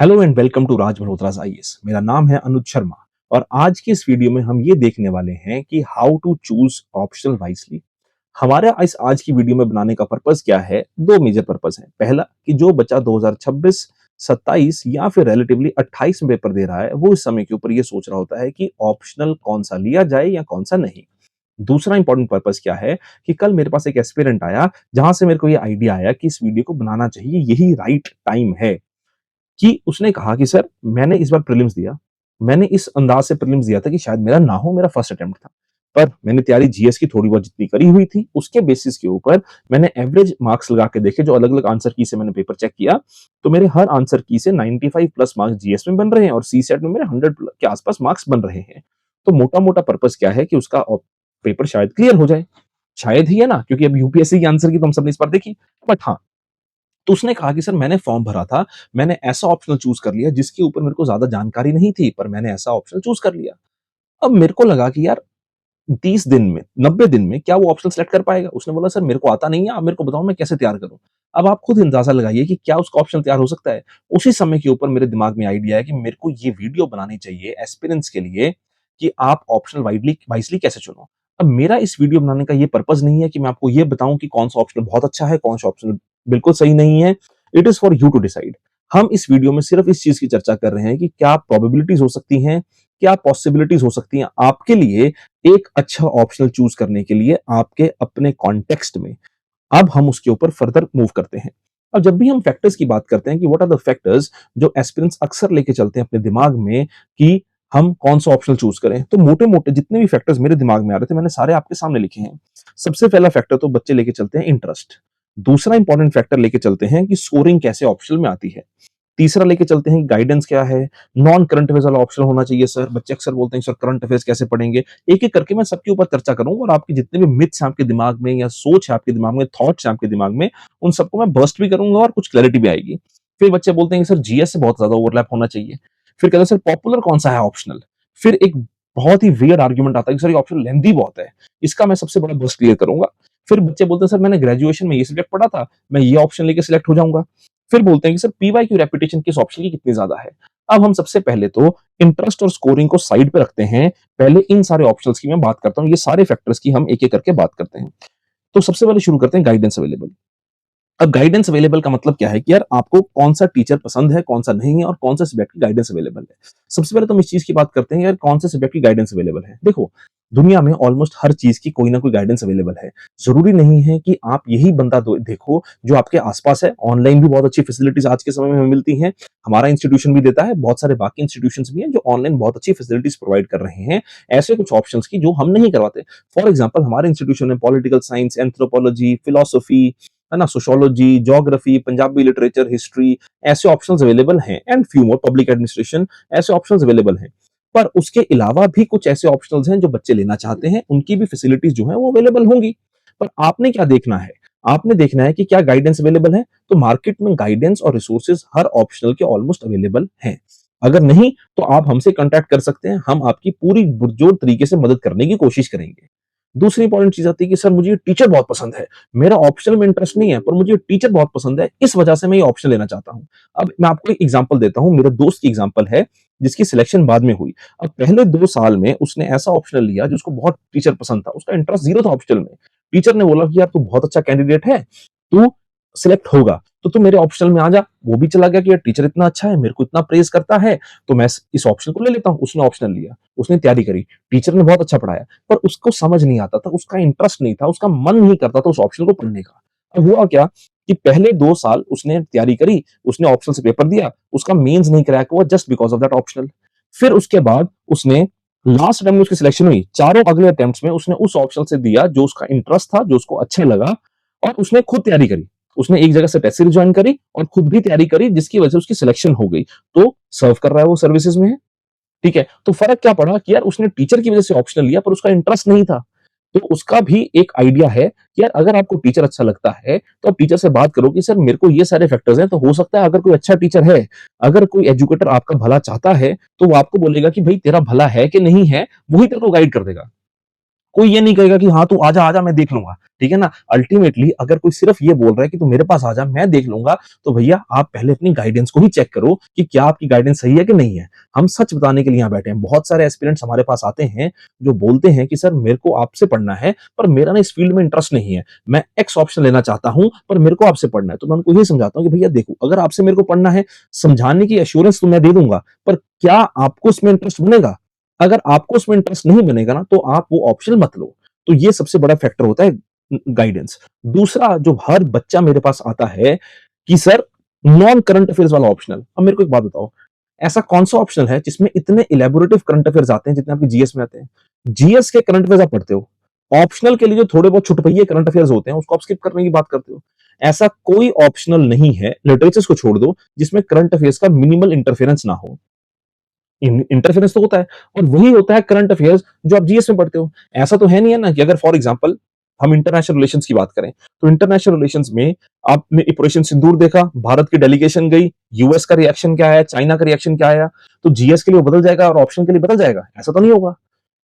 Hello and welcome to Raj Malhotra's IAS. मेरा नाम है अनुज शर्मा और आज की इस वीडियो में हम ये देखने वाले हैं कि how to choose optional wisely. हमारे इस आज की वीडियो में बनाने का पर्पस क्या है? दो मेजर पर्पस है। पहला कि जो बच्चा 2026, 27 या फिर रिलेटिवली 28 में पेपर दे रहा है, वो इस समय के ऊपर ये सोच रहा होता है कि ऑप्शनल कौन सा लिया जाए या कौन सा नहीं। दूसरा इंपॉर्टेंट पर्पस क्या है कि कल मेरे पास एक एस्पिरेंट आया जहां से मेरे को ये आइडिया आया कि इस वीडियो को बनाना चाहिए, यही राइट टाइम है। कि उसने कहा कि सर मैंने इस बार प्रीलिम्स दिया। मैंने इस अंदाज़ से प्रीलिम्स दिया था कि शायद मेरा ना हो, मेरा फर्स्ट अटेम्प्ट था। पर मैंने तैयारी जीएस की थोड़ी बहुत जितनी करी हुई थी, उसके बेसिस के ऊपर मैंने एवरेज मार्क्स लगा के देखे, जो अलग-अलग आंसर की से मैंने पेपर चेक किया, तो मेरे हर आंसर की से 95 प्लस मार्क्स जीएस में बन रहे हैं और सीसैट में मेरे 100 के आस-पास मार्क्स बन रहे हैं। तो मोटा-मोटा पर्पस क्या है कि उसका पेपर शायद क्लियर हो जाए। शायद ही है ना, क्योंकि अब यूपीएससी के आंसर की तो हम सबने इस बार देखी। बट हाँ, तो उसने कहा कि सर मैंने फॉर्म भरा था, मैंने ऐसा ऑप्शनल चूज़ कर लिया जिसके ऊपर मेरे को ज़्यादा जानकारी नहीं थी, पर मैंने ऐसा ऑप्शनल चूज़ कर लिया। अब मेरे को लगा कि यार 30 दिन में, 90 दिन में क्या वो ऑप्शनल सेलेक्ट कर पाएगा? उसने बोला सर मेरे को आता नहीं है, आप मेरे को बताओ मैं कैसे तैयार करूँ? अब आप खुद अंदाज़ा लगाइए कि क्या उसका ऑप्शन तैयार हो सकता है? उसी समय के ऊपर मेरे दिमाग में आइडिया है कि मेरे को ये वीडियो बनानी चाहिए एस्पिरेंट्स के लिए कि आप ऑप्शनल वाइज़ली कैसे चुनो? अब मेरा इस वीडियो बनाने का ये पर्पज़ नहीं है कि मैं आपको ये बताऊँ कि कौन-सा ऑप्शनल बहुत अच्छा है, कौन-सा ऑप्शनल बिल्कुल सही नहीं है। It is for you to decide. हम इस वीडियो में सिर्फ इस चीज़ की चर्चा कर रहे हैं कि क्या प्रोबेबिलिटीज़ हो सकती हैं, क्या पॉसिबिलिटीज़ हो सकती हैं आपके लिए एक अच्छा ऑप्शनल चूज़ करने के लिए आपके अपने कॉन्टेक्स्ट में। अब हम उसके ऊपर फर्दर मूव करते हैं। अब जब भी हम फैक्टर्स की बात करते हैं कि व्हाट आर द फैक्टर्स जो एस्पिरेंट्स अक्सर लेके चलते हैं अपने दिमाग में कि हम कौन-सा ऑप्शनल चूज़ करें, तो मोटे-मोटे जितने भी फैक्टर्स मेरे दिमाग में आ रहे थे, मैंने सारे आपके सामने लिखे हैं। सबसे पहला फैक्टर तो बच्चे लेके चलते हैं इंटरेस्ट। दूसरा इंपॉर्टेंट फैक्टर लेके चलते हैं कि स्कोरिंग कैसे ऑप्शनल में आती है। तीसरा लेके चलते हैं गाइडेंस क्या है, नॉन करंट अफेयर्स वाला ऑप्शन होना चाहिए सर। बच्चे अक्सर बोलते हैं सर करंट अफेयर्स कैसे पढ़ेंगे? एक-एक करके मैं सबके ऊपर चर्चा करूँगा और आपके जितने भी मिथ्स हैं आपके दिमाग में या सोच है आपके दिमाग में, थॉट्स हैं आपके दिमाग में, उन सबको मैं बर्स्ट भी करूँगा और कुछ क्लैरिटी भी आएगी। फिर बच्चे बोलते हैं कि सर जीएस से बहुत ज़्यादा ओवरलैप होना चाहिए। फिर कहते हैं सर पॉपुलर कौन-सा है ऑप्शनल? फिर एक बहुत ही वियर्ड आर्गुमेंट आता है कि सर ये ऑप्शन लेंथी बहुत है। इसका मैं सबसे बड़ा बर्स्ट क्लियर करूँगा। फिर बच्चे बोलते हैं सर मैंने ग्रेजुएशन में ये सब्जेक्ट पढ़ा था, मैं ये ऑप्शन लेके सिलेक्ट हो जाऊँगा। फिर बोलते हैं कि सर पीवाईक्यू रेपुटेशन किस ऑप्शन की कितनी ज़्यादा है? अब हम सबसे पहले तो इंटरेस्ट और स्कोरिंग को साइड पे रखते हैं। पहले इन सारे ऑप्शंस की मैं बात करता हूँ। ये सारे फैक्टर्स की हम एक-एक करके बात करते हैं। तो सबसे पहले शुरू करते हैं गाइडेंस अवेलेबल। अब गाइडेंस अवेलेबल का मतलब क्या है कि यार आपको कौन-सा टीचर पसंद है, कौन-सा नहीं है और कौन-से सब्जेक्ट की गाइडेंस अवेलेबल है। सबसे पहले तो हम इस चीज़ की बात करते हैं यार कौन से सब्जेक्ट की गाइडेंस अवेलेबल है। देखो, दुनिया में ऑलमोस्ट हर चीज़ की कोई ना कोई गाइडेंस अवेलेबल है। ज़रूरी नहीं है कि आप यही बंदा दो देखो जो आपके आस-पास है। ऑनलाइन भी बहुत अच्छी फैसिलिटीज़ आज के समय में हमें मिलती हैं। हमारा इंस्टीट्यूशन भी देता है, बहुत सारे बाकी इंस्टीट्यूशंस भी हैं जो ऑनलाइन बहुत अच्छी फैसिलिटीज़ प्रोवाइड कर रहे हैं। ऐसे कुछ ऑप्शंस की जो हम नहीं करवाते। फॉर एग्जांपल हमारे इंस्टीट्यूशन में पॉलिटिकल साइंस, एंथ्रोपोलॉजी, फिलॉसफी है ना, sociology, geography, Punjabi literature, history ऐसे ऑप्शंस अवेलेबल हैं and few more public administration ऐसे ऑप्शंस अवेलेबल हैं। पर उसके अलावा भी कुछ ऐसे ऑप्शंस हैं जो बच्चे लेना चाहते हैं, उनकी भी फैसिलिटीज जो है वो अवेलेबल होंगी। पर आपने क्या देखना है? आपने देखना है कि क्या गाइडेंस अवेलेबल है? तो मार्केट में गाइडेंस और रिसोर्सेज हर ऑप्शनल के ऑलमोस्ट अवेलेबल हैं। अगर नहीं तो आप हमसे कांटेक्ट कर सकते हैं, हम आपकी पूरी पुरजोर तरीके से मदद करने की कोशिश करेंगे। दूसरी इंपॉर्टेंट चीज़ आती है कि सर मुझे ये टीचर बहुत पसंद है। मेरा ऑप्शनल में इंटरेस्ट नहीं है, पर मुझे टीचर बहुत पसंद है, इस वजह से मैं ये ऑप्शन लेना चाहता हूँ। अब मैं आपको एक एग्जांपल देता हूँ, मेरे दोस्त की एग्जांपल है, जिसकी सिलेक्शन बाद में हुई। अब पहले 2 साल में उसने ऐसा ऑप्शनल लिया जिसको बहुत टीचर पसंद था, उसका इंटरेस्ट 0 था ऑप्शनल में। टीचर ने बोला कि यार तू बहुत अच्छा कैंडिडेट है, तू सिलेक्ट होगा, तो तू मेरे ऑप्शनल में आ जा। वो भी चला गया कि यार टीचर इतना अच्छा है, मेरे को इतना प्रेज़ करता है, तो मैं इस ऑप्शन को ले लेता हूँ। उसने ऑप्शनल लिया, उसने तैयारी करी, टीचर ने बहुत अच्छा पढ़ाया, पर उसको समझ नहीं आता था, उसका इंटरेस्ट नहीं था, उसका मन नहीं करता था उस ऑप्शन को पढ़ने का। अब हुआ क्या कि पहले 2 साल उसने तैयारी करी, उसने ऑप्शनल से पेपर दिया, उसका मेंस नहीं क्रैक हुआ just because of that optional. फिर उसके बाद उसने लास्ट अटेम्प्ट में उसकी सिलेक्शन हुई, चारों अगले अटेम्प्ट्स में उसने उस ऑप्शन से दिया जो उसका इंटरेस्ट था, जो उसको अच्छा लगा और उसने खुद तैयारी करी। उसने एक जगह से टेस्ट सीरीज ज्वाइन करी और खुद भी तैयारी करी जिसकी वजह से उसकी सिलेक्शन हो गई। तो सर्व कर रहा है वो सर्विसेज में है। ठीक है, तो फ़र्क क्या पड़ा कि यार उसने टीचर की वज़ह से ऑप्शनल लिया पर उसका इंटरेस्ट नहीं था। तो उसका भी एक आइडिया है कि यार अगर आपको टीचर अच्छा लगता है, तो आप टीचर से बात करो कि सर मेरे को ये सारे फैक्टर्स हैं, तो हो सकता है अगर कोई अच्छा टीचर है, अगर कोई एजुकेटर आपका भला चाहता है, तो वो आपको बोलेगा कि भई तेरा भला है कि नहीं है, वो ही तेरे को गाइड कर देगा। कोई ये नहीं कहेगा कि हाँ तू आजा आजा मैं देख लूंगा, ठीक है ना। अल्टीमेटली अगर कोई सिर्फ ये बोल रहा है कि तू मेरे पास आजा मैं देख लूंगा, तो भैया आप पहले अपनी गाइडेंस को ही चेक करो कि क्या आपकी गाइडेंस सही है कि नहीं है। हम सच बताने के लिए यहाँ बैठे हैं। बहुत सारे एस्पिरेंट्स हमारे पास आते हैं जो बोलते हैं कि सर मेरे को आपसे पढ़ना है, पर मेरा ना इस फील्ड में इंटरेस्ट नहीं है, मैं एक्स ऑप्शन लेना चाहता हूं, पर मेरे को आपसे पढ़ना है। तो मैं उनको ये समझाता हूँ कि भैया देखो, अगर आपसे मेरे को पढ़ना है, समझाने की एश्योरेंस तो मैं दे दूंगा, पर क्या आपको उसमें इंटरेस्ट बनेगा? अगर आपको उसमें इंटरेस्ट नहीं बनेगा ना, तो आप वो ऑप्शन मत लो। तो ये सबसे बड़ा फैक्टर होता है गाइडेंस। दूसरा, जो हर बच्चा मेरे पास आता है कि सर नॉन करंट अफेयर्स वाला ऑप्शनल। अब मेरे को एक बात बताओ, ऐसा कौन सा ऑप्शनल है जिसमें इतने इलेबोरेटिव करंट अफेयर्स आते हैं जितने आपके जीएस में आते हैं? जीएस के करंट अफेयर्स आप पढ़ते हो, ऑप्शनल के लिए जो थोड़े बहुत छुटपैये करंट अफेयर्स होते हैं उसको आप स्किप करने की बात करते हो। ऐसा कोई ऑप्शनल नहीं है, लिटरेचर्स को छोड़ दो, जिसमें करंट अफेयर्स का मिनिमल इंटरफेरेंस ना हो। इंटरफेरेंस तो होता है, और वही होता है करंट अफेयर्स जो आप जीएस में पढ़ते हो। ऐसा तो है नहीं है ना कि अगर फॉर एग्जांपल हम इंटरनेशनल रिलेशंस की बात करें, तो इंटरनेशनल रिलेशंस में आपने ऑपरेशन सिंदूर देखा, भारत की डेलीगेशन गई, यूएस का रिएक्शन क्या आया, चाइना का रिएक्शन क्या आया, तो जीएस के लिए वो बदल जाएगा और ऑप्शन के लिए बदल जाएगा? ऐसा तो नहीं होगा।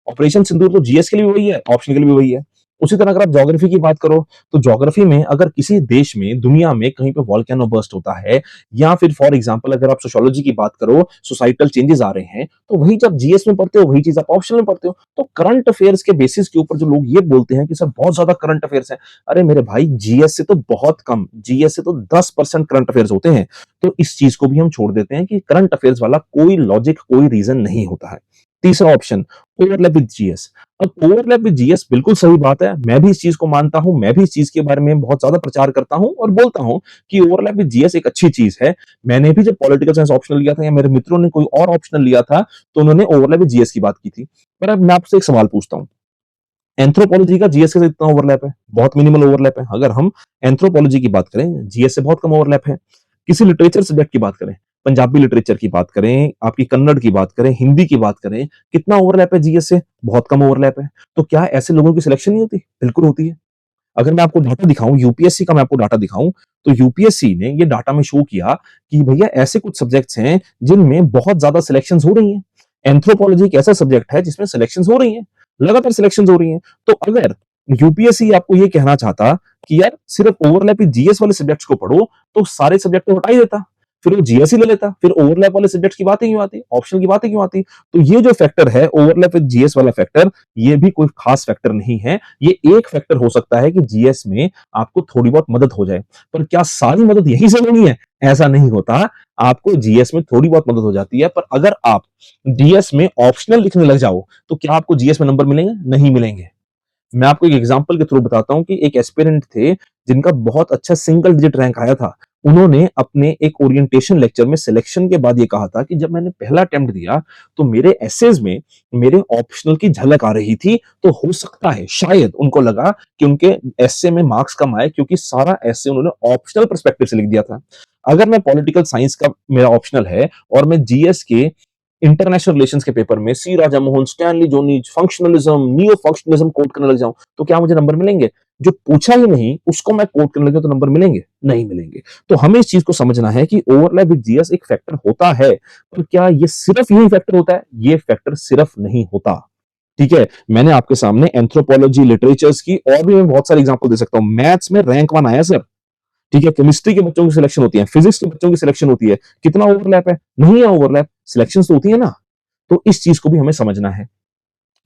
ऑपरेशन सिंदूर तो जीएस के लिए भी वही है, ऑप्शन के लिए भी वही है। उसी तरह अगर आप ज्योग्राफी की बात करो, तो ज्योग्राफी में अगर किसी देश में, दुनिया में कहीं पे वॉल्केनो बर्स्ट होता है, या फिर फॉर एग्जांपल अगर आप सोशियोलॉजी की बात करो, सोसाइटल चेंजेस आ रहे हैं, तो वही जब जीएस में पढ़ते हो वही चीज आप ऑप्शन में पढ़ते हो। तो करंट अफेयर्स के बेसिस के ऊपर जो लोग ये बोलते हैं कि सर बहुत ज्यादा करंट अफेयर्स है, अरे मेरे भाई जीएस से तो बहुत कम, जीएस से तो 10% करंट अफेयर्स होते हैं। तो इस चीज को भी हम छोड़ देते हैं कि करंट अफेयर्स वाला कोई लॉजिक, कोई रीजन नहीं होता है। तीसरा ऑप्शन, ओवरलैप विद जीएस। अब ओवरलैप विद जीएस बिल्कुल सही बात है, मैं भी इस चीज को मानता हूं, मैं भी इस चीज के बारे में बहुत ज्यादा प्रचार करता हूं और बोलता हूं कि ओवरलैप विद जीएस एक अच्छी चीज है। मैंने भी जब पॉलिटिकल साइंस ऑप्शनल लिया था, या मेरे मित्रों ने कोई और ऑप्शनल लिया था, तो उन्होंने ओवरलैप विद जीएस की बात की थी। पर अब मैं आपसे एक सवाल पूछता हूं, एंथ्रोपोलॉजी का जीएस के साथ इतना ओवरलैप है? बहुत मिनिमल ओवरलैप है। अगर हम एंथ्रोपोलॉजी की बात करें, जीएस से बहुत कम ओवरलैप है। किसी लिटरेचर सब्जेक्ट की बात करें, पंजाबी लिटरेचर की बात करें, आपकी कन्नड़ की बात करें, हिंदी की बात करें, कितना ओवरलैप है जीएस से? बहुत कम ओवरलैप है। तो क्या ऐसे लोगों की सिलेक्शन नहीं होती? बिल्कुल होती है। अगर मैं आपको डाटा दिखाऊं, यूपीएससी का मैं आपको डाटा दिखाऊं, तो यूपीएससी ने ये डाटा में शो किया कि भैया ऐसे कुछ सब्जेक्ट्स हैं जिनमें बहुत ज्यादा सिलेक्शन हो रही हैं। एंथ्रोपोलॉजी एक ऐसा सब्जेक्ट है जिसमें सिलेक्शन हो रही हैं, लगातार सिलेक्शन हो रही हैं। तो अगर यूपीएससी आपको ये कहना चाहता कि यार सिर्फ ओवरलैप जीएस वाले सब्जेक्ट्स को पढ़ो, तो सारे सब्जेक्ट को हटा ही देता, फिर वो जीएस ही ले लेता, फिर ओवरलैप वाले सब्जेक्ट्स की बात ही क्यों आती, ऑप्शनल की बात ही क्यों आती? तो ये जो फैक्टर है ओवरलैप विद जीएस वाला फैक्टर, ये भी कोई खास फैक्टर नहीं है। ये एक फैक्टर हो सकता है कि जीएस में आपको थोड़ी बहुत मदद हो जाए, पर क्या सारी मदद यहीं से लेनी है? ऐसा नहीं होता। आपको जीएस में थोड़ी बहुत मदद हो जाती है, पर अगर आप डीएस में ऑप्शनल लिखने लग जाओ, तो क्या आपको जीएस में नंबर मिलेंगे? नहीं मिलेंगे। मैं आपको एक एग्जांपल के थ्रू बताता हूं कि एक एस्पिरेंट थे जिनका बहुत अच्छा सिंगल डिजिट रैंक आया था। उन्होंने अपने एक ओरिएंटेशन लेक्चर में सिलेक्शन के बाद ये कहा था कि जब मैंने पहला अटेम्प्ट दिया, तो मेरे एसेज में मेरे ऑप्शनल की झलक आ रही थी, तो हो सकता है शायद उनको लगा कि उनके एसे में मार्क्स कम आए, क्योंकि सारा एसे उन्होंने ऑप्शनल पर्सपेक्टिव से लिख दिया था। अगर मैं पॉलिटिकल साइंस का मेरा ऑप्शनल है और मैं जीएस के इंटरनेशनल रिलेशंस के पेपर में C Raja Mohan, Stanley Jones, functionalism, neo functionalism quote करने लग जाऊं, तो क्या मुझे नंबर मिलेंगे? जो पूछा ही नहीं उसको मैं कोट करने लगे तो नंबर मिलेंगे? नहीं मिलेंगे। तो हमें इस चीज को समझना है कि ओवरलैप विद जीएस एक फैक्टर होता है, पर क्या ये सिर्फ यही फैक्टर होता है? ये फैक्टर सिर्फ नहीं होता। ठीक है, मैंने आपके सामने एंथ्रोपोलॉजी, लिटरेचर्स की और भी मैं बहुत सारे एग्जांपल दे सकता हूं। मैथ्स में रैंक 1 आया सर, ठीक है, केमिस्ट्री के बच्चों की सिलेक्शन होती है, फिजिक्स के बच्चों की सिलेक्शन होती है। कितना ओवरलैप है? नहीं है ओवरलैप, सिलेक्शन तो होती है ना। तो इस चीज को भी हमें समझना है।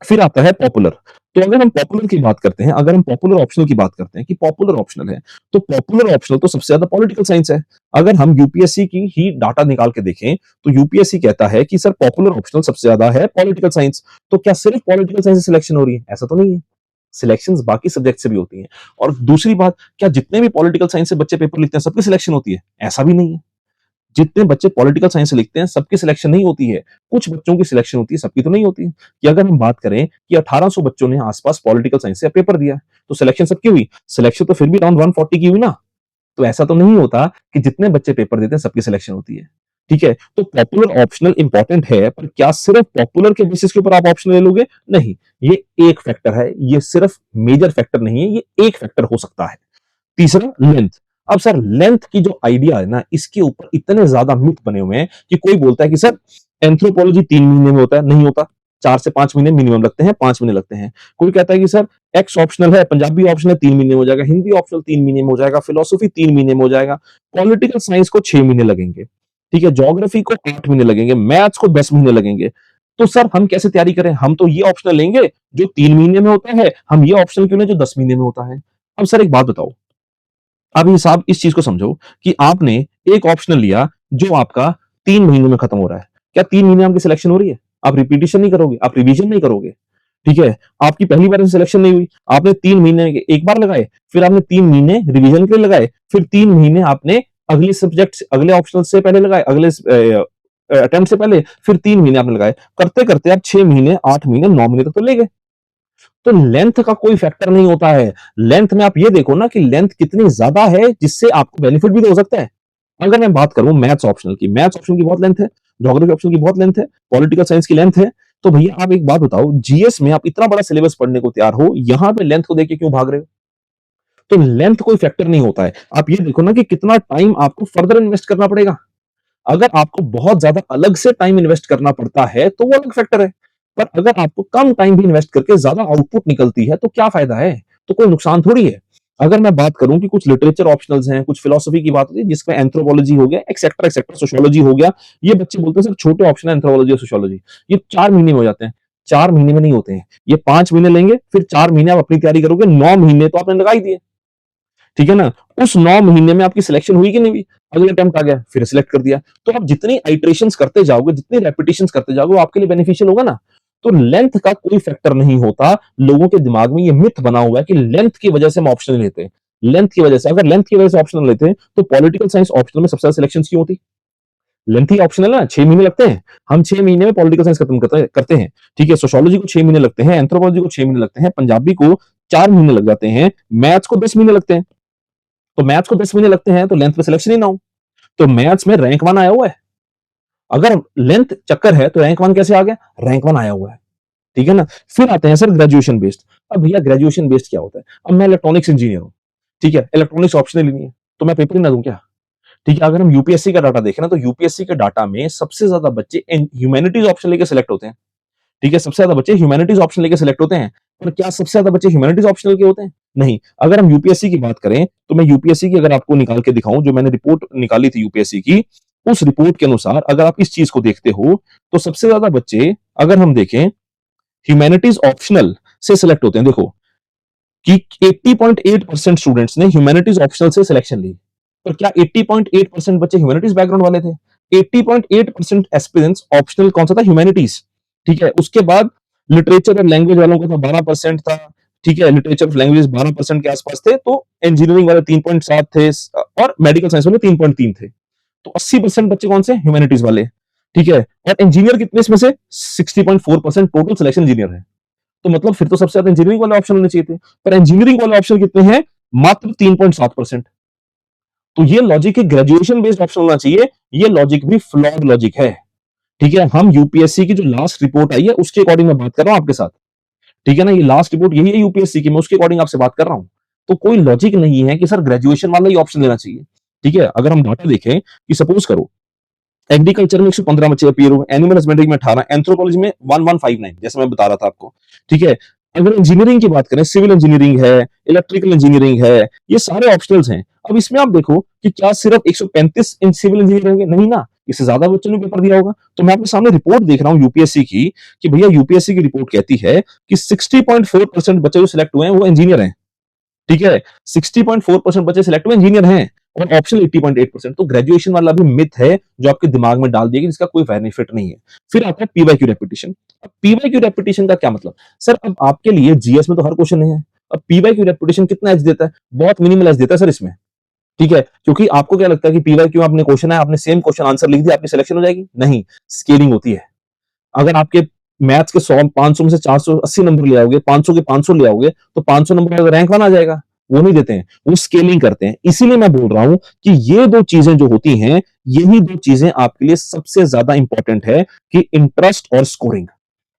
फिर आता है पॉपुलर। तो अगर हम पॉपुलर की बात करते हैं, अगर हम पॉपुलर ऑप्शनल की बात करते हैं कि पॉपुलर ऑप्शनल है, तो पॉपुलर ऑप्शनल तो सबसे ज्यादा पॉलिटिकल साइंस है। अगर हम यूपीएससी की ही डाटा निकाल के देखें, तो यूपीएससी कहता है कि सर पॉपुलर ऑप्शनल सबसे ज्यादा है पॉलिटिकल साइंस। तो क्या सिर्फ पॉलिटिकल साइंस से सिलेक्शन हो रही है? ऐसा तो नहीं है, सिलेक्शंस बाकी सब्जेक्ट से भी होती हैं। और दूसरी बात, क्या जितने भी पॉलिटिकल साइंस से बच्चे पेपर लिखते हैं सबकी सिलेक्शन होती है? ऐसा भी नहीं है। जितने बच्चे पॉलिटिकल साइंस से लिखते हैं सबकी सिलेक्शन नहीं होती है, कुछ बच्चों की सिलेक्शन होती है, सबकी तो नहीं होती है। कि अगर हम बात करें कि 1800 बच्चों ने आसपास पॉलिटिकल साइंस से पेपर दिया, तो सिलेक्शन सबकी हुई? सिलेक्शन तो फिर भी अराउंड 140 की हुई ना। तो ऐसा तो नहीं होता कि जितने बच्चे पेपर देते हैं सबकी सिलेक्शन होती है। ठीक है, तो पॉपुलर ऑप्शनल इंपॉर्टेंट है, पर क्या सिर्फ पॉपुलर के बेसिस के ऊपर आप ऑप्शन ले लोगे? नहीं, ये एक फैक्टर है, ये सिर्फ मेजर फैक्टर नहीं है, ये एक फैक्टर हो सकता है। तीसरा, लेंथ। अब सर लेंथ की जो आइडिया है ना, इसके ऊपर इतने ज्यादा मिथ बने हुए हैं कि कोई बोलता है कि सर एंथ्रोपोलॉजी 3 महीने में होता है, नहीं होता। 4 से 5 महीने मिनिमम लगते हैं, 5 महीने लगते हैं। कोई कहता है कि सर एक्स ऑप्शनल है, पंजाबी ऑप्शनल है, 3 महीने में हो जाएगा, हिंदी ऑप्शनल 3 महीने में हो जाएगा, फिलोसफी 3 महीने में हो जाएगा, पॉलिटिकल साइंस को 6 महीने लगेंगे, ठीक है, ज्योग्राफी को 8 महीने लगेंगे, मैथ्स को 10 महीने लगेंगे। तो सर हम कैसे तैयारी करें? हम तो ये ऑप्शनल लेंगे जो 3 महीने में होता है, हम ये ऑप्शनल क्यों लें जो 10 महीने में होता है? अब सर एक बात बताओ, अब ये साहब इस चीज को समझो कि आपने एक ऑप्शनल लिया जो आपका 3 महीनों में खत्म हो रहा है। क्या 3 महीने में आपकी सिलेक्शन हो रही है? आप रिपीटिशन नहीं करोगे, आप रिवीजन नहीं करोगे, ठीक है? आपकी पहली बार से सिलेक्शन नहीं हुई, आपने 3 महीने एक बार लगाए, फिर आपने 3 महीने रिवीजन के लिए लगाए, फिर 3 महीने आपने अगले सब्जेक्ट अगले ऑप्शनल से पहले लगाए, अगले अटेम्प्ट से पहले, फिर 3 महीने आपने लगाए। करते-करते आप 6 महीने, 8 महीने, 9 महीने तक तो ले गए। तो लेंथ का कोई फैक्टर नहीं होता है। लेंथ में आप ये देखो ना कि लेंथ कितनी ज्यादा है जिससे आपको बेनिफिट भी तो हो सकता है। अगर मैं बात करूं मैथ्स ऑप्शनल की, मैथ्स ऑप्शन की बहुत लेंथ है, ज्योग्राफी ऑप्शन की बहुत लेंथ है, पॉलिटिकल साइंस की लेंथ है, तो भैया आप एक बात बताओ, जीएस में आप इतना बड़ा सिलेबस पढ़ने को तैयार हो, यहां पे लेंथ को देख के क्यों भाग रहे हो? तो लेंथ कोई फैक्टर नहीं होता है। आप ये देखो ना कि कितना टाइम आपको फर्दर इन्वेस्ट करना पड़ेगा। अगर आपको बहुत ज्यादा अलग से टाइम इन्वेस्ट करना पड़ता है तो वो अलग फैक्टर है, पर अगर आपको कम टाइम भी इन्वेस्ट करके ज्यादा आउटपुट निकलती है तो क्या फायदा है? तो कोई नुकसान थोड़ी है। अगर मैं बात करूं कि कुछ लिटरेचर ऑप्शनल्स हैं, कुछ फिलोसफी की बात होती है जिसमें एंथ्रोपोलॉजी हो गया, एक्सेट्रा एक्सेट्रा, सोशियोलॉजी हो गया, ये बच्चे बोलते हैं सर छोटे ऑप्शन है एंथ्रोपोलॉजी और सोशियोलॉजी, ये 4 महीने में हो जाते हैं। 4 महीने में नहीं होते हैं, ये 5 महीने लेंगे, फिर 4 महीने आप अपनी तैयारी करोगे, 9 महीने तो आपने लगा ही दिए, ठीक है ना? उस 9 महीने में आपकी सिलेक्शन हुई कि नहीं हुई? अगला अटेम्प्ट आ गया, फिर सिलेक्ट कर दिया। तो आप जितनी आइटरेशंस करते जाओगे, जितनी रेपिटेशंस करते जाओगे, वो आपके लिए बेनिफिशियल होगा ना। तो लेंथ का कोई फैक्टर नहीं होता। लोगों के दिमाग में ये मिथ बना हुआ है कि लेंथ की वजह से हम ऑप्शनल लेते हैं। लेंथ की वजह से, अगर लेंथ की वजह से ऑप्शनल लेते हैं तो पॉलिटिकल साइंस ऑप्शनल में सबसे ज्यादा सिलेक्शन क्यों होती? लेंथ ही ऑप्शनल है ना, 6 महीने लगते हैं। हम 6 महीने में पॉलिटिकल साइंस खत्म करते हैं, ठीक है? सोशियोलॉजी को 6 महीने लगते हैं, एंथ्रोपोलॉजी को 6 महीने लगते हैं, पंजाबी को 4 महीने लग जाते हैं, मैथ्स को 10 महीने लगते हैं। तो मैथ्स को 10 महीने लगते हैं तो लेंथ में सिलेक्शन ही ना हो। तो मैथ्स में रैंक 1 आया हुआ है। अगर लेंथ चक्कर है तो रैंक 1 कैसे आ गया? रैंक 1 आया हुआ है, ठीक है ना? फिर आते हैं सर ग्रेजुएशन बेस्ड। अब भैया ग्रेजुएशन बेस्ड क्या होता है? अब मैं इलेक्ट्रॉनिक्स इंजीनियर हूं, ठीक है, इलेक्ट्रॉनिक्स ऑप्शनल ही नहीं है, तो मैं पेपर ही ना दूं क्या? ठीक है, अगर हम यूपीएससी का डाटा देखें ना, तो यूपीएससी के डाटा में सबसे ज्यादा बच्चे ह्यूमैनिटीज ऑप्शन लेके सिलेक्ट होते हैं, ठीक है, सबसे ज्यादा बच्चे ह्यूमैनिटीज ऑप्शन लेके सिलेक्ट होते हैं। पर क्या सबसे ज्यादा बच्चे ह्यूमैनिटीज ऑप्शनल के होते हैं? नहीं। अगर हम यूपीएससी की बात करें तो मैं यूपीएससी की अगर आपको निकाल के दिखाऊं, जो मैंने रिपोर्ट निकाली थी यूपीएससी की, उस रिपोर्ट के अनुसार अगर आप इस चीज को देखते हो तो सबसे ज्यादा बच्चे, अगर हम देखें, ह्यूमैनिटीज ऑप्शनल से सिलेक्ट होते हैं। देखो कि 80.8% स्टूडेंट्स ने ह्यूमैनिटीज ऑप्शनल से सिलेक्शन ली। पर क्या 80.8% बच्चे ह्यूमैनिटीज बैकग्राउंड वाले थे? 80.8% एस्पिरेंट्स ऑप्शनल कौन सा था? ह्यूमैनिटीज, ठीक है। उसके बाद लिटरेचर और लैंग्वेज वालों का था 12% था, ठीक है, लिटरेचर और लैंग्वेज 12% के आसपास थे, तो इंजीनियरिंग वाले 3.7 थे, और मेडिकल साइंस वाले 3.3 थे। तो 80% बच्चे कौन से? ह्यूमैनिटीज वाले, ठीक है। और इंजीनियर कितने इसमें से? 60.4% टोटल सिलेक्शन इंजीनियर है। तो मतलब फिर तो सबसे ज्यादा इंजीनियरिंग वाले ऑप्शन होने चाहिए थे, पर इंजीनियरिंग वाले ऑप्शन कितने हैं? मात्र 3.7%। तो ये लॉजिक है, ग्रेजुएशन बेस्ड ऑप्शन होना चाहिए, ये लॉजिक भी फ्लॉड लॉजिक है, ठीक है। हम यूपीएससी की जो लास्ट रिपोर्ट आई है उसके अकॉर्डिंग मैं बात कर रहा हूं आपके साथ, ठीक है ना, ये लास्ट रिपोर्ट यही है यूपीएससी की, मैं उसके अकॉर्डिंग आपसे बात कर रहा हूं। तो कोई लॉजिक नहीं है कि सर ग्रेजुएशन वाला ही ऑप्शन लेना चाहिए, ठीक है। अगर हम डाटा देखें कि सपोज करो एग्रीकल्चर में 115 बच्चे अपीयर हुए, एनिमल हस्बेंड्री में 18, एंथ्रोपोलॉजी में 1159, जैसे मैं बता रहा था आपको, ठीक है। अगर इंजीनियरिंग की बात करें, सिविल इंजीनियरिंग है, इलेक्ट्रिकल इंजीनियरिंग है, ये सारे ऑप्शनल्स हैं। अब इसमें आप देखो कि क्या सिर्फ 135 सिविल इंजीनियर होंगे? नहीं ना, इससे ज्यादा बच्चों ने पेपर दिया होगा। तो मैं आपके सामने रिपोर्ट देख रहा हूं यूपीएससी की, कि भैया यूपीएससी की रिपोर्ट कहती है कि 60.4% बच्चे जो सिलेक्ट हुए हैं वो इंजीनियर हैं, ठीक है। 60.4% बच्चे सिलेक्ट हुए इंजीनियर हैं, और ऑप्शन 80.8%। तो ग्रेजुएशन वाला भी मिथ है जो आपके दिमाग में डाल दिया, जिसका कोई बेनिफिट नहीं है। फिर आता है पीवाईक्यू रेपिटेशन। अब पीवाईक्यू रेपिटेशन का क्या मतलब? सर अब आपके लिए जीएस में तो हर क्वेश्चन नहीं है, अब पीवाईक्यू रेपिटेशन कितना एज देता है? बहुत मिनिमल एज देता है सर इसमें, ठीक है। क्योंकि आपको क्या लगता है कि पीवाईक्यू आपने क्वेश्चन है, आपने सेम क्वेश्चन आंसर लिख दिया, आपकी सिलेक्शन हो जाएगी? नहीं, स्केलिंग होती है। अगर आपके मैथ्स के 100 500 में से 480 नंबर ले आओगे, 500 के 500 ले आओगे, तो 500 नंबर का रैंक 1 आ जाएगा। वो नहीं देते हैं, वो स्केलिंग करते हैं। इसीलिए मैं बोल रहा हूं कि ये दो चीजें जो होती हैं, यही दो चीजें आपके लिए सबसे ज्यादा इंपॉर्टेंट है, कि इंटरेस्ट और स्कोरिंग।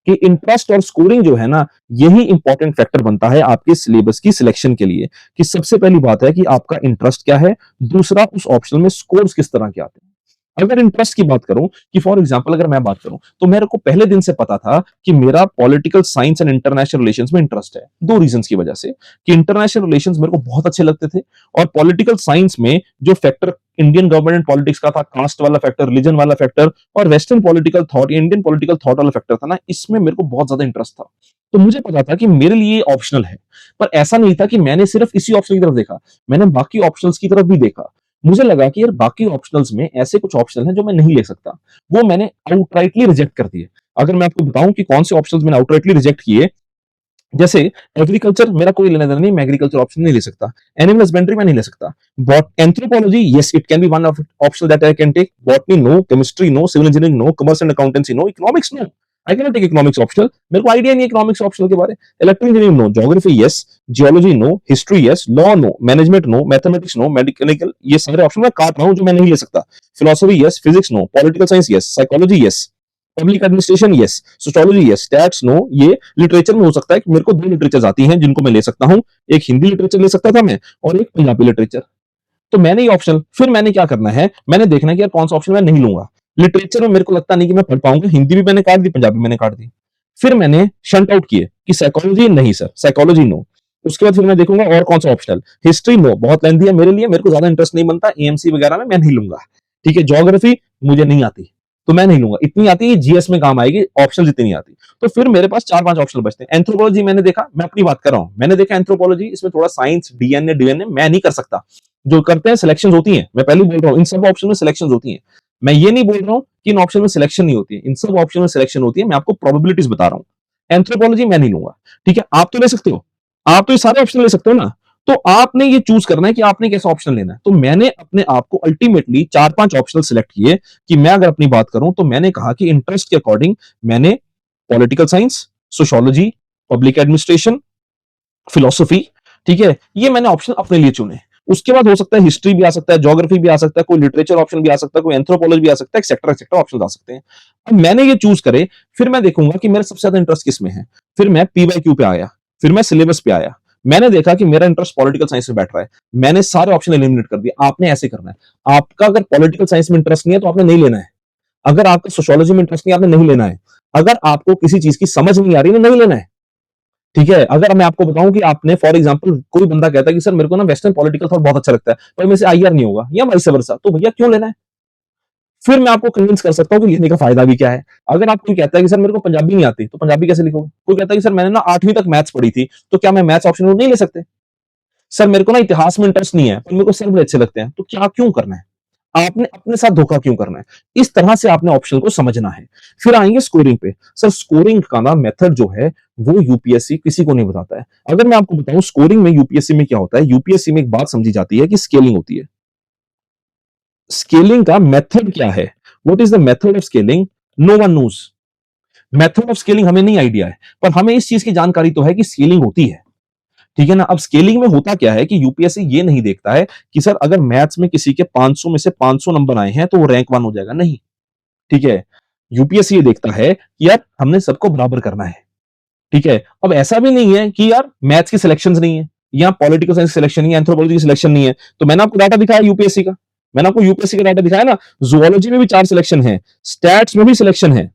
कि इंटरेस्ट और स्कोरिंग जो है ना, यही इंपॉर्टेंट फैक्टर बनता है आपके सिलेबस की सिलेक्शन के लिए। कि सबसे पहली बात है कि आपका इंटरेस्ट क्या है, दूसरा उस ऑप्शन में स्कोर्स किस तरह के आते हैं। अगर इंटरेस्ट की बात करूं कि फॉर एग्जांपल अगर मैं बात करूं तो मेरे को पहले दिन से पता था कि मेरा political science and international relations में इंटरेस्ट है, दो रीजंस की वजह से कि इंटरनेशनल रिलेशंस मेरे को बहुत अच्छे लगते थे और पॉलिटिकल साइंस में जो फैक्टर इंडियन गवर्नमेंट पॉलिटिक्स का था, कास्ट वाला फैक्टर, रिलीजन वाला फैक्टर और western political thought, Indian political thought वाला फैक्टर था ना, इसमें मेरे को बहुत ज्यादा इंटरेस्ट था। तो मुझे पता था कि मेरे लिए ऑप्शनल है, पर ऐसा नहीं था कि मैंने सिर्फ इसी ऑप्शन की तरफ देखा, मैंने बाकी ऑप्शंस की तरफ भी देखा। मुझे लगा कि यार बाकी ऑप्शनल्स में ऐसे कुछ ऑप्शन हैं जो मैं नहीं ले सकता, वो मैंने आउटराइटली रिजेक्ट कर दिए। अगर मैं आपको बताऊं कि कौन से ऑप्शंस मैंने आउटराइटली रिजेक्ट किए, जैसे एग्रीकल्चर मेरा कोई लेना देना नहीं, मैं एग्रीकल्चर ऑप्शन नहीं ले सकता। एनिमल हस्बेंड्री मैं नहीं ले सकता। But anthropology yes it can be one of option that I can take. Botany no, chemistry no, civil engineering no, commerce and accountancy no, economics no. I can not take economics optional, मेरे को idea नहीं है economics optional के बारे। Electrical engineering no, geography yes, geology no, history yes, law no, management no, mathematics no, medical, ये सारे option मैं काट रहा हूं जो मैं नहीं ले सकता। Philosophy yes, physics no, political science yes, psychology yes, public administration yes, sociology yes, stats no. ये लिटरेचर में हो सकता है कि मेरे को दो लिटरेचर आती हैं जिनको मैं ले सकता हूं, एक हिंदी लिटरेचर ले सकता था मैं और एक पंजाबी लिटरेचर। तो मैंने ये ऑप्शन, फिर मैंने क्या करना है, मैंने देखना है कि यार कौन सा ऑप्शन मैं नहीं लूंगा। लिटरेचर में मेरे को लगता नहीं कि मैं पढ़ पाऊंगा, हिंदी भी मैंने काट दी, पंजाबी मैंने काट दी। फिर मैंने शंट आउट किए कि साइकोलॉजी नहीं सर, साइकोलॉजी नो। उसके बाद फिर मैं देखूंगा और कौन सा ऑप्शनल। हिस्ट्री नो, बहुत लेंथी है मेरे लिए, मेरे को ज्यादा इंटरेस्ट नहीं बनता, एएमसी वगैरह में मैं नहीं लूंगा। ठीक है, ज्योग्राफी मुझे नहीं आती तो मैं नहीं लूंगा, इतनी आती है जीएस में काम आएगी, ऑप्शन इतनी नहीं आती। तो फिर मेरे पास चार पांच ऑप्शन बचते हैं। एंथ्रोपोलॉजी मैंने देखा, मैं अपनी बात कर रहा हूं, मैंने देखा एंथ्रोपोलॉजी, इसमें थोड़ा साइंस, डीएनए डीएनए मैं नहीं कर सकता। जो करते हैं सिलेक्शन होती है, मैं पहले बोल रहा हूँ इन सब ऑप्शन में सिलेक्शन होती है। मैं ये नहीं बोल रहा हूँ कि इन ऑप्शन में सिलेक्शन नहीं होती है, इन सब ऑप्शन में सिलेक्शन होती है, मैं आपको प्रोबेबिलिटीज बता रहा हूँ। एंथ्रोपोलॉजी मैं नहीं लूंगा। ठीक है, आप तो ले सकते हो, आप तो ये सारे ऑप्शन ले सकते हो ना। तो आपने ये चूज करना है कि आपने कैसा ऑप्शन लेना है। तो मैंने अपने आप को अल्टीमेटली चार पांच ऑप्शन सिलेक्ट किए कि मैं अगर अपनी बात करूं तो मैंने कहा कि इंटरेस्ट के अकॉर्डिंग मैंने political science, sociology, public administration, philosophy, ठीक है, ये मैंने ऑप्शन अपने लिए चुने। उसके बाद हो सकता है हिस्ट्री भी आ सकता है, ज्योग्राफी भी आ सकता है, कोई लिटरेचर ऑप्शन भी आ सकता है, कोई एंथ्रोपोलॉजी भी आ सकता है, एक्सेट्रा एक्सेट्रा ऑप्शन आ सकते हैं। अब मैंने ये चूज करे, फिर मैं देखूंगा कि मेरा सबसे ज्यादा इंटरेस्ट किस में है। फिर मैं पीवाईक्यू पे आया, फिर मैं सिलेबस पे आया, मैंने देखा कि मेरा इंटरेस्ट पॉलिटिकल साइंस में बैठ रहा है, मैंने सारे ऑप्शन एलिमिनेट कर दिए। आपने ऐसे करना है, आपका अगर पॉलिटिकल साइंस में इंटरेस्ट नहीं है तो आपने नहीं लेना है। अगर आपका सोशियोलॉजी में इंटरेस्ट नहीं है, आपने नहीं लेना है। अगर आपको किसी चीज की समझ नहीं आ रही, नहीं लेना है। ठीक है, अगर मैं आपको बताऊं कि आपने फॉर एग्जांपल कोई बंदा कहता है कि सर मेरे को ना वेस्टर्न पॉलिटिकल थॉट बहुत अच्छा लगता है पर मेरे से आईआर नहीं होगा या वाइस वर्सा, तो भैया क्यों लेना है। फिर मैं आपको कन्विंस कर सकता हूँ कि लिखने का फायदा भी क्या है। अगर आप कोई कहता है कि सर मेरे को पंजाबी नहीं आती तो पंजाबी कैसे लिखोगे। कोई कहता है कि सर मैंने ना 8वीं तक मैथ्स पढ़ी थी तो क्या मैं मैथ्स ऑप्शन नहीं ले सकते। सर मेरे को ना इतिहास में इंटरेस्ट नहीं है पर मेरे को सर बड़े अच्छे लगते हैं, तो क्या क्यों करना है। आपने अपने साथ धोखा क्यों करना है। इस तरह से आपने ऑप्शन को समझना है। फिर आएंगे स्कोरिंग पे। सर स्कोरिंग का ना मेथड जो है वो यूपीएससी किसी को नहीं बताता है। अगर मैं आपको बताऊं स्कोरिंग में यूपीएससी में क्या होता है, यूपीएससी में एक बात समझी जाती है कि स्केलिंग होती है। स्केलिंग का मेथड क्या है, what is the method of scaling, no one knows. Method of scaling हमें नहीं आइडिया है, पर हमें इस चीज की जानकारी तो है कि स्केलिंग होती है। ठीक है ना। अब स्केलिंग में होता क्या है कि यूपीएससी ये नहीं देखता है कि सर अगर मैथ्स में किसी के 500 में से 500 नंबर आए हैं तो वो रैंक 1 हो जाएगा, नहीं। ठीक है, यूपीएससी ये देखता है कि यार हमने सबको बराबर करना है। ठीक है, अब ऐसा भी नहीं है कि यार मैथ्स की सिलेक्शंस नहीं है या पॉलिटिकल साइंस सिलेक्शन नहीं है, एंथ्रोपोलॉजी की सिलेक्शन नहीं है। तो मैंने आपको डाटा दिखाया यूपीएससी का, मैंने आपको यूपीएससी का डाटा दिखाया ना। जूलॉजी में भी 4 सिलेक्शन है, स्टैट्स में भी सिलेक्शन है।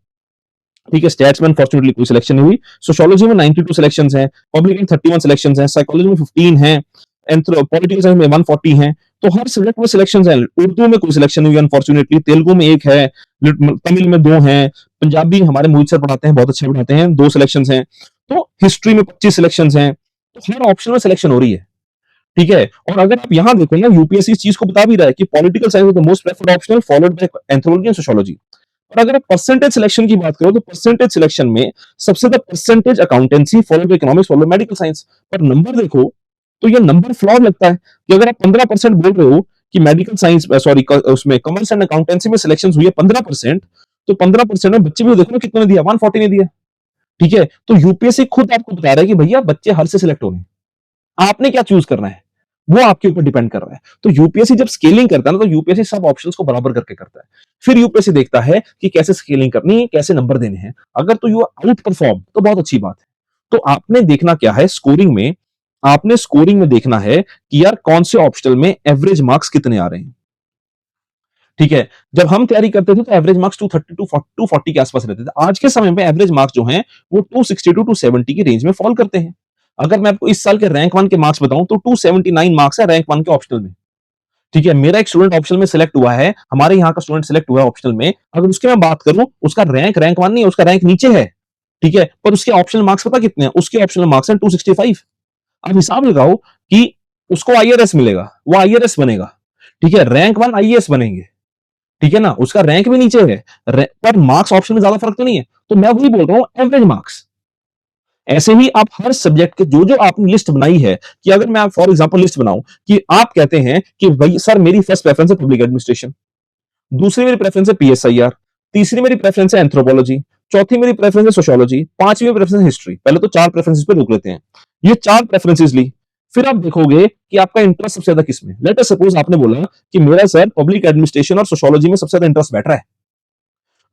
ठीक है, स्टैट्स में अनफॉर्चुनेटली कोई सिलेक्शन नहीं हुई। सोशियोलॉजी में 92 सिलेक्शंस हैं, पब्लिक में 31 सिलेक्शंस हैं, साइकोलॉजी में 15 हैं, पॉलिटिकल साइंस में 140 हैं। तो हर सब्जेक्ट में सिलेक्शंस हैं। उर्दू में कोई सिलेक्शन नहीं हुई अनफॉर्चुनेटली, तेलुगु में एक है, तमिल में 2 हैं, पंजाबी हमारे मोहित सर पढ़ाते हैं, बहुत अच्छे पढ़ाते हैं, 2 सिलेक्शंस हैं। तो हिस्ट्री में 25 सिलेक्शंस हैं। तो हर ऑप्शन में सिलेक्शन हो रही है। ठीक है, और अगर आप यहां देखो ना यूपीएससी इस चीज को बता भी रहा है कि political science is the most preferred optional followed by anthropology and sociology. और अगर आप परसेंटेज सिलेक्शन की बात करो तो परसेंटेज सिलेक्शन में सबसे ज्यादा percentage accountancy followed by economics followed medical science. पर नंबर देखो तो ये नंबर फ्लॉड लगता है कि अगर आप 15% बोल रहे हो कि मेडिकल साइंस सॉरी उसमें कॉमर्स एंड अकाउंटेंसी में सिलेक्शन हुई है 15%, तो 15% में बच्चे भी देखो ना कितने ने दिया, 140 ने दिया। ठीक है, तो यूपीएससी खुद आपको बता रहा है कि भैया बच्चे हर से सिलेक्ट हो रहे हैं, आपने क्या चूज करना है वो आपके ऊपर डिपेंड कर रहा है। तो यूपीएससी जब स्केलिंग करता है ना तो यूपीएससी सब ऑप्शंस को बराबर करके करता है। फिर यूपीएससी देखता है कि कैसे स्केलिंग करनी है, कैसे नंबर देने हैं। अगर तो यू आउट परफॉर्म तो बहुत अच्छी बात है। तो आपने देखना क्या है स्कोरिंग में, आपने स्कोरिंग में देखना है कि यार कौन से ऑप्शनल में एवरेज मार्क्स कितने आ रहे हैं। ठीक है। जब हम तैयारी करते थे तो एवरेज मार्क्स 230 टू 240 के आसपास रहते थे। आज के समय में एवरेज मार्क्स जो हैं वो 260 टू 270 की रेंज में फॉल करते हैं। अगर मैं आपको इस साल के रैंक 1 के मार्क्स बताऊं तो 279 मार्क्स है रैंक 1 के ऑप्शनल में। ठीक है, मेरा एक स्टूडेंट ऑप्शनल में सिलेक्ट हुआ है, हमारे यहाँ का स्टूडेंट सिलेक्ट हुआ है ऑप्शनल में। अगर उसकी मैं बात करूं, उसका रैंक 1 नहीं है, उसका रैंक नीचे है। ठीक है, पर उसके ऑप्शनल मार्क्स पता कितने हैं? उसके ऑप्शनल मार्क्स हैं 265। अब हिसाब लगाओ कि उसको आईआरएस मिलेगा, वो आईआरएस बनेगा। ठीक है, रैंक 1 आईएएस बनेंगे। ठीक है ना, उसका रैंक भी नीचे है, पर मार्क्स ऑप्शन में ज्यादा फर्क तो नहीं है। तो मैं वही बोल रहा हूं, एवरेज मार्क्स। ऐसे ही आप हर सब्जेक्ट के जो जो आपने लिस्ट बनाई है, कि अगर मैं फॉर एग्जांपल लिस्ट बनाऊं कि आप कहते हैं कि भाई सर मेरी फर्स्ट प्रेफरेंस है पब्लिक एडमिनिस्ट्रेशन, दूसरी मेरी प्रेफरेंस है पीएसआईआर, तीसरी मेरी प्रेफरेंस है एंथ्रोपोलॉजी, चौथी मेरी प्रेफरेंस है सोशियोलॉजी, पांचवी प्रेफरेंस है हिस्ट्री। पहले तो चार प्रेफरेंसेस पे रोक लेते हैं। ये चार प्रेफरेंसेस ली, फिर आप देखोगे कि आपका इंटरेस्ट सबसे ज्यादा किसमें। लेट अस सपोज आपने बोला कि मेरा सर पब्लिक एडमिनिस्ट्रेशन और सोशियोलॉजी में सबसे ज्यादा इंटरेस्ट बैठ रहा है।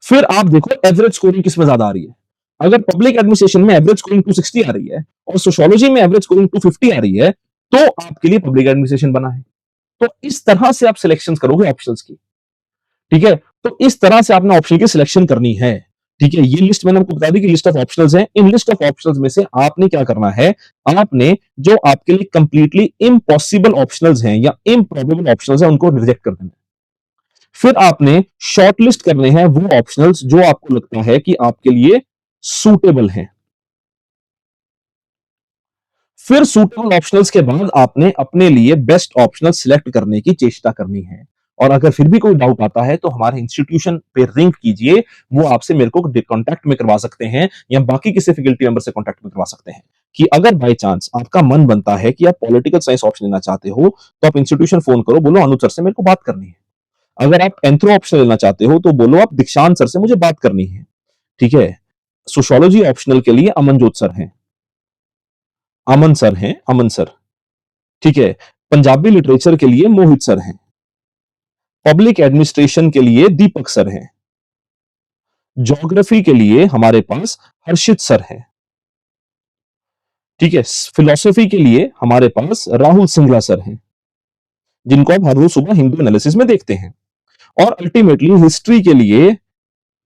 फिर आप देखो एवरेज स्कोरिंग किसमें ज्यादा आ रही है। अगर पब्लिक एडमिनिस्ट्रेशन में एवरेज स्कोरिंग 260 आ रही है और सोशियोलॉजी में एवरेज स्कोरिंग 250 आ रही है, तो आपके लिए पब्लिक एडमिनिस्ट्रेशन बना है। तो इस तरह से आप सिलेक्शन करोगे ऑप्शंस की। ठीक है, तो इस तरह से आपने ऑप्शन की सिलेक्शन करनी है। ठीक है, ये लिस्ट मैंने आपको बता दी कि लिस्ट ऑफ ऑप्शंस है। इन लिस्ट ऑफ ऑप्शंस में से आपने क्या करना है, आपने जो आपके लिए कंप्लीटली इम्पॉसिबल ऑप्शनल्स हैं या इम्प्रॉबेबल ऑप्शनल्स हैं उनको रिजेक्ट कर देना है। फिर आपने शॉर्टलिस्ट करने हैं वो ऑप्शनल्स जो आपको लगता है कि आपके लिए सूटेबल हैं। फिर सूटेबल ऑप्शनल्स के बाद आपने अपने लिए बेस्ट ऑप्शनल सिलेक्ट करने की चेष्टा करनी है। और अगर फिर भी कोई डाउट आता है तो हमारे इंस्टीट्यूशन पे रिंग कीजिए, वो आपसे मेरे को कांटेक्ट में करवा सकते हैं या बाकी किसी फैकल्टी मेंबर से कांटेक्ट में करवा सकते हैं। कि अगर बाय चांस आपका मन बनता है कि आप पॉलिटिकल साइंस ऑप्शन लेना चाहते हो, तो आप इंस्टीट्यूशन फोन करो, बोलो अनुज सर से मेरे को बात करनी है। अगर आप एंथ्रो ऑप्शन लेना चाहते हो तो बोलो आप दीक्षांत सर से मुझे बात करनी है। ठीक है, सोशियोलॉजी ऑप्शनल के लिए अमनजोत सर हैं, अमन सर हैं, अमन सर। ठीक है, पंजाबी लिटरेचर के लिए मोहित सर हैं, पब्लिक एडमिनिस्ट्रेशन के लिए दीपक सर हैं, ज्योग्राफी के लिए हमारे पास हर्षित सर हैं। ठीक है, फिलोसफी के लिए हमारे पास राहुल सिंगला सर हैं, जिनको आप हर रोज सुबह हिंदू एनालिसिस में देखते हैं। और अल्टीमेटली हिस्ट्री के लिए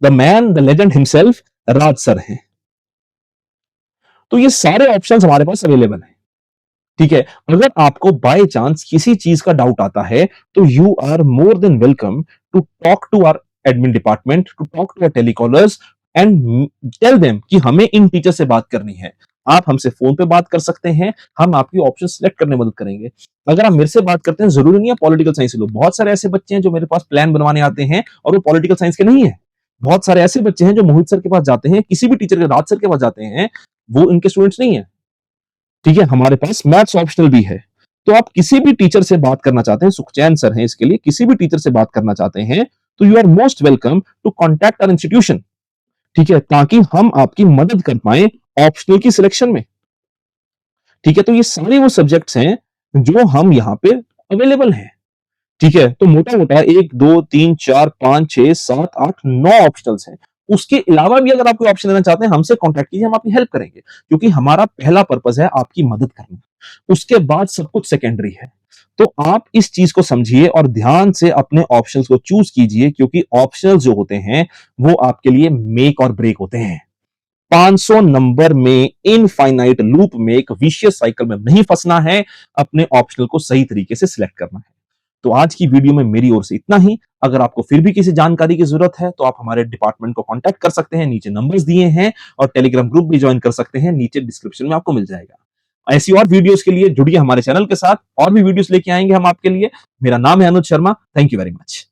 the man the legend himself Raj sir हैं। तो ये सारे ऑप्शंस हमारे पास अवेलेबल हैं। ठीक है, अगर आपको बाय चांस किसी चीज का डाउट आता है तो you are more than welcome to talk to our admin department, to talk to our telecallers and tell them कि हमें इन टीचर से बात करनी है। आप हमसे फोन पे बात कर सकते हैं, हम आपकी ऑप्शन सिलेक्ट करने में मदद करेंगे। अगर आप मेरे से बात करते हैं, जरूरी नहीं है पॉलिटिकल साइंस के लोग, बहुत सारे ऐसे बच्चे हैं जो मेरे पास प्लान बनवाने आते हैं और वो पॉलिटिकल साइंस के नहीं है। बहुत सारे ऐसे बच्चे हैं जो मोहित सर के पास जाते हैं, किसी भी टीचर के, राज सर के पास जाते हैं, वो इनके स्टूडेंट्स नहीं है। ठीक है, हमारे पास मैथ्स ऑप्शनल भी है। तो आप किसी भी टीचर से बात करना चाहते हैं, सुखचैन सर हैं इसके लिए, किसी भी टीचर से बात करना चाहते हैं तो you are most welcome to contact our institution. ठीक है, ताकि हम आपकी मदद कर पाए ऑप्शनल की सिलेक्शन में। ठीक है, तो ये सारे वो सब्जेक्ट्स हैं जो हम यहाँ पे अवेलेबल हैं। ठीक है, तो मोटा मोटा 1 2 3 4 5 6 7 8 9 ऑप्शनल्स हैं। उसके अलावा भी अगर आप कोई ऑप्शन लेना चाहते हैं, हमसे कांटेक्ट कीजिए, हम आपकी हेल्प करेंगे, क्योंकि हमारा पहला पर्पस है आपकी मदद करना। उसके बाद सब कुछ सेकेंडरी है। तो आप इस चीज को समझिए और ध्यान से अपने ऑप्शंस को चूज कीजिए, क्योंकि ऑप्शंस जो होते हैं वो आपके लिए मेक और ब्रेक होते हैं। 500 नंबर में इनफाइनाइट लूप में, एक विशियस साइकिल में नहीं फंसना है, अपने ऑप्शनल को सही तरीके से सिलेक्ट करना है। तो आज की वीडियो में मेरी ओर से इतना ही। अगर आपको फिर भी किसी जानकारी की जरूरत है तो आप हमारे डिपार्टमेंट को कांटेक्ट कर सकते हैं, नीचे नंबर्स दिए हैं, और टेलीग्राम ग्रुप भी ज्वाइन कर सकते हैं, नीचे डिस्क्रिप्शन में आपको मिल जाएगा। ऐसी और वीडियोस के लिए जुड़िए हमारे चैनल के साथ, और भी वीडियोस लेके आएंगे हम आपके लिए। मेरा नाम है Anuj Sharma. Thank you very much.